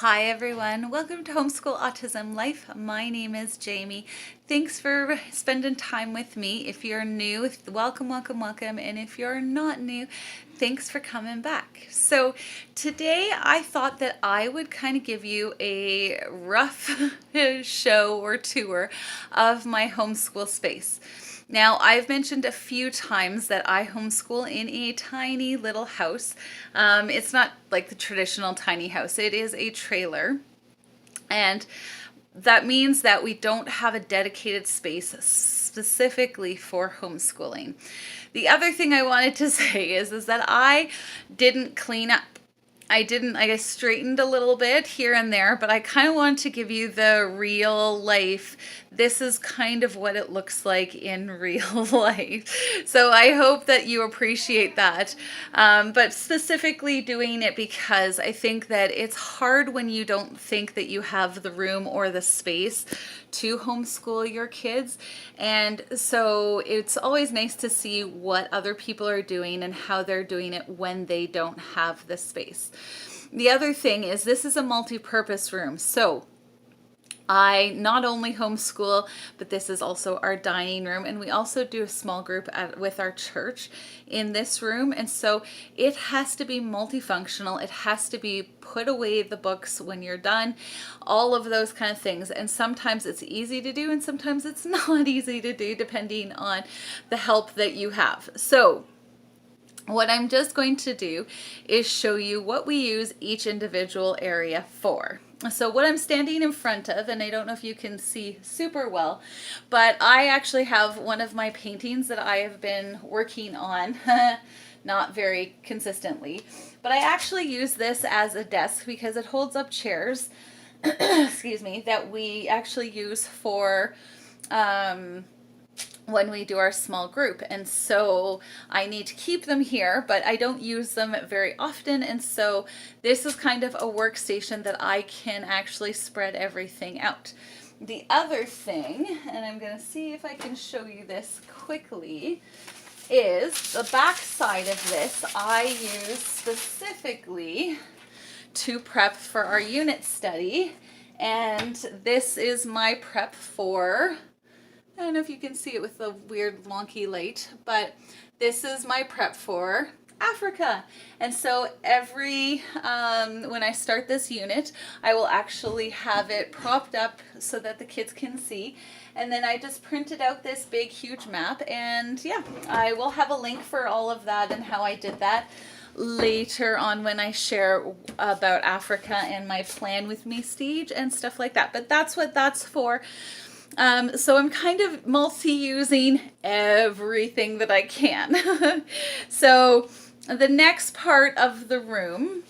Hi everyone, welcome to Homeschool Autism Life. My name is Jamie. Thanks for spending time with me. If you're new, welcome, welcome, welcome. And if you're not new, thanks for coming back. So today I thought that I would kind of give you a rough show or tour of my homeschool space. Now, I've mentioned a few times that I homeschool in a tiny little house. It's not like the traditional tiny house, it is a trailer. And that means that we don't have a dedicated space specifically for homeschooling. The other thing I wanted to say is that I didn't clean up. I straightened a little bit here and there, but I kind of wanted to give you the real life. This is kind of what it looks like in real life. So I hope that you appreciate that. But specifically doing it because I think that it's hard when you don't think that you have the room or the space to homeschool your kids. And so it's always nice to see what other people are doing and how they're doing it when they don't have the space. The other thing is this is a multi-purpose room. So I not only homeschool, but this is also our dining room, and we also do a small group with our church in this room. And so it has to be multifunctional. It has to be put away the books when you're done, all of those kind of things. And sometimes it's easy to do, and sometimes it's not easy to do, depending on the help that you have. So what I'm just going to do is show you what we use each individual area for. So what I'm standing in front of, and I don't know if you can see super well, but I actually have one of my paintings that I have been working on, not very consistently, but I actually use this as a desk because it holds up chairs, excuse me, that we actually use for when we do our small group. And so I need to keep them here, but I don't use them very often. And so this is kind of a workstation that I can actually spread everything out. The other thing, and I'm going to see if I can show you this quickly, is the back side of this I use specifically to prep for our unit study. And this is my prep for, I don't know if you can see it with the weird wonky light, but this is my prep for Africa. And so when I start this unit, I will actually have it propped up so that the kids can see. And then I just printed out this big, huge map. And yeah, I will have a link for all of that and how I did that later on when I share about Africa and my Plan With Me stage and stuff like that. But that's what that's for. So I'm kind of multi-using everything that I can. So the next part of the room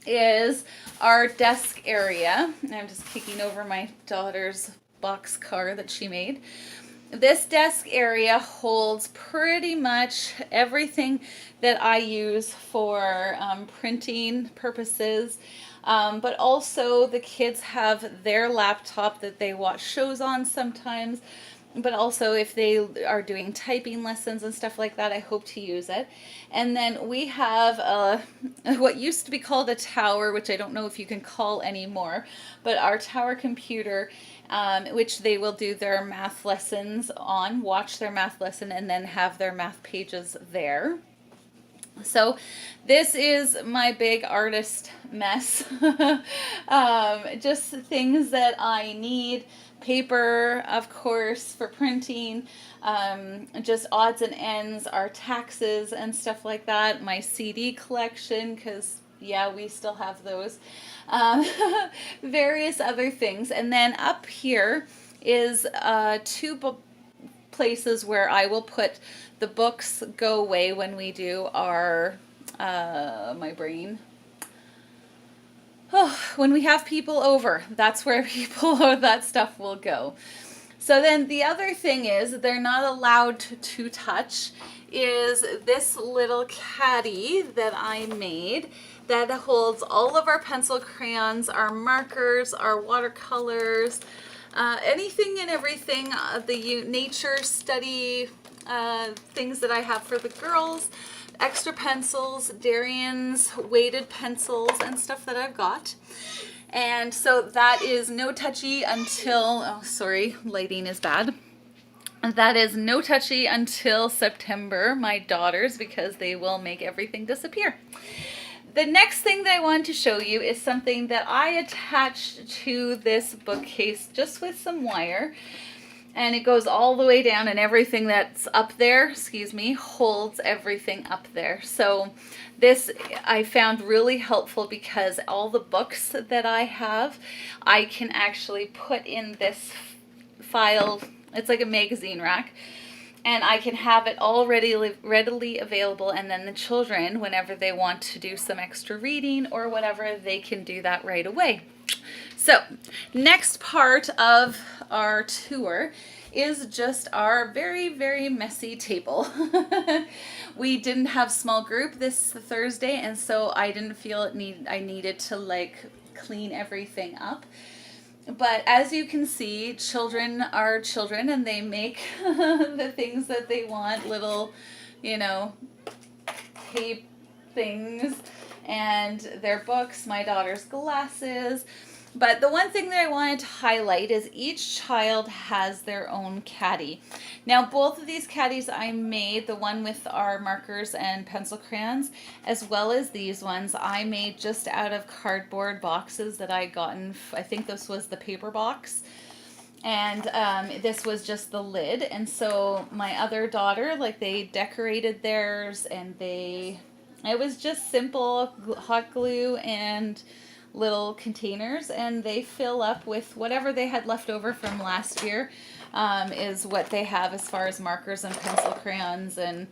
is our desk area. I'm just kicking over my daughter's box car that she made. This desk area holds pretty much everything that I use for printing purposes. But also the kids have their laptop that they watch shows on sometimes. But also if they are doing typing lessons and stuff like that, I hope to use it. And then we have what used to be called a tower, which I don't know if you can call anymore, but our tower computer, which they will do their math lessons on, watch their math lesson, and then have their math pages there. So this is my big artist mess. Just things that I need. Paper, of course, for printing. Just odds and ends, our taxes and stuff like that. My CD collection, because yeah, we still have those. Various other things. And then up here is two places where I will put the books go away when we do our, my brain. Oh, when we have people over, that's where that stuff will go. So then the other thing is they're not allowed to touch is this little caddy that I made that holds all of our pencil crayons, our markers, our watercolors, anything and everything, the nature study things that I have for the girls, extra pencils, Darian's weighted pencils and stuff that I've got. And so that is no touchy until, oh sorry, lighting is bad. That is no touchy until September, my daughters, because they will make everything disappear. The next thing that I want to show you is something that I attached to this bookcase just with some wire. And it goes all the way down, and everything that's up there, excuse me, holds everything up there. So this I found really helpful because all the books that I have, I can actually put in this file. It's like a magazine rack. And I can have it all readily available, and then the children, whenever they want to do some extra reading or whatever, they can do that right away. So, next part of our tour is just our very, very messy table. We didn't have small group this Thursday, and so I didn't feel I needed to like clean everything up. But as you can see, children are children, and they make the things that they want, little, you know, tape things, and their books, my daughter's glasses. But the one thing that I wanted to highlight is each child has their own caddy. Now, both of these caddies I made, the one with our markers and pencil crayons, as well as these ones, I made just out of cardboard boxes that I gotten. I think this was the paper box. And this was just the lid. And so my other daughter, like, they decorated theirs, and it was just simple hot glue and little containers, and they fill up with whatever they had left over from last year, is what they have as far as markers and pencil crayons and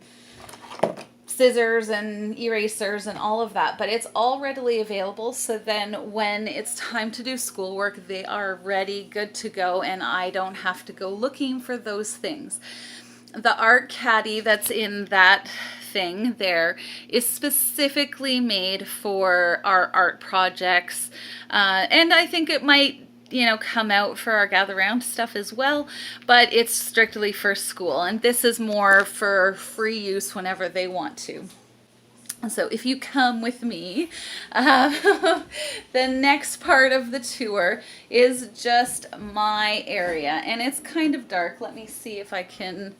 scissors and erasers and all of that. But it's all readily available, so then when it's time to do schoolwork, they are ready, good to go, and I don't have to go looking for those things. The art caddy that's in that thing there is specifically made for our art projects, and I think it might, you know, come out for our gather round stuff as well, but it's strictly for school, and this is more for free use whenever they want to. So if you come with me, the next part of the tour is just my area, and it's kind of dark. Let me see if I can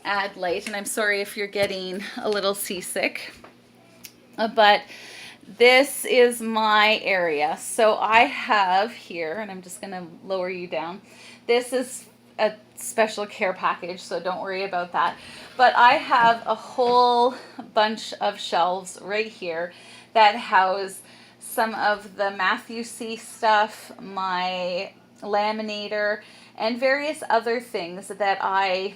add light, and I'm sorry if you're getting a little seasick, but this is my area. So I have here, and I'm just going to lower you down, this is a special care package, so don't worry about that, but I have a whole bunch of shelves right here that house some of the Matthew C. stuff, my laminator, and various other things that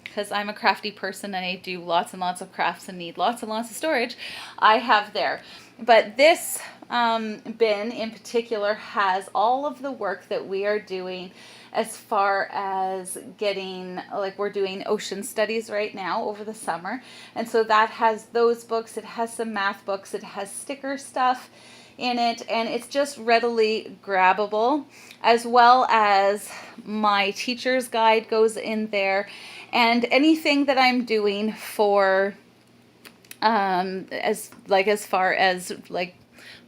because I'm a crafty person and I do lots and lots of crafts and need lots and lots of storage, I have there. But this bin in particular has all of the work that we are doing as far as getting, like, we're doing ocean studies right now over the summer. And so that has those books, it has some math books, it has sticker stuff in it, and it's just readily grabbable, as well as my teacher's guide goes in there, and anything that I'm doing for as far as like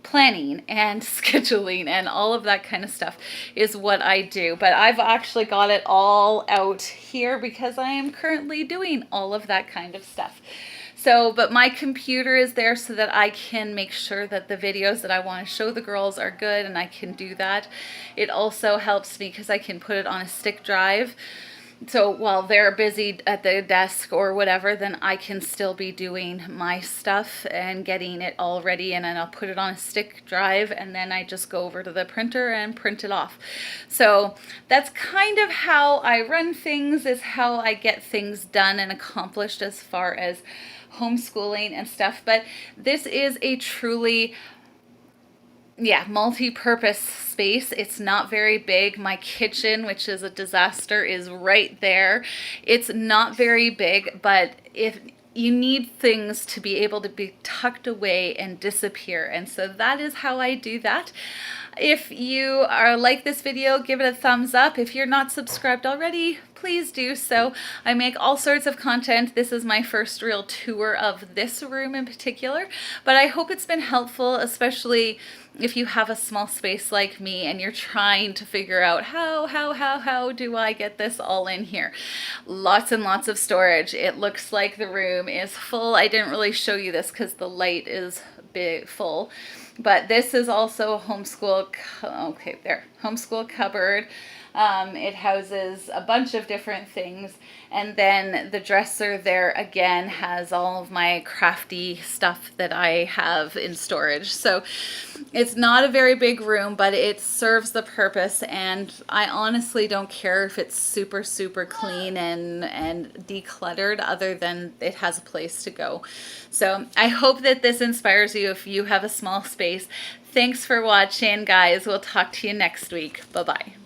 planning and scheduling and all of that kind of stuff is what I do. But I've actually got it all out here because I am currently doing all of that kind of stuff. So, but my computer is there so that I can make sure that the videos that I want to show the girls are good, and I can do that. It also helps me because I can put it on a stick drive. So while they're busy at the desk or whatever, then I can still be doing my stuff and getting it all ready, and then I'll put it on a stick drive, and then I just go over to the printer and print it off. So that's kind of how I run things, is how I get things done and accomplished as far as homeschooling and stuff. But this is a truly multi-purpose space. It's not very big. My kitchen, which is a disaster, is right there. It's not very big, but if you need things to be able to be tucked away and disappear. And so that is how I do that. If you are like this video, give it a thumbs up. If you're not subscribed already, please do so. I make all sorts of content. This is my first real tour of this room in particular, but I hope it's been helpful, especially if you have a small space like me and you're trying to figure out how do I get this all in here. Lots and lots of storage. It looks like the room is full. I didn't really show you this because the light is full, but this is also a homeschool cupboard. It houses a bunch of different things, and then the dresser there again has all of my crafty stuff that I have in storage. So it's not a very big room, but it serves the purpose, and I honestly don't care if it's super clean and decluttered, other than it has a place to go. So I hope that this inspires you if you have a small space. Thanks for watching, guys. We'll talk to you next week. Bye-bye.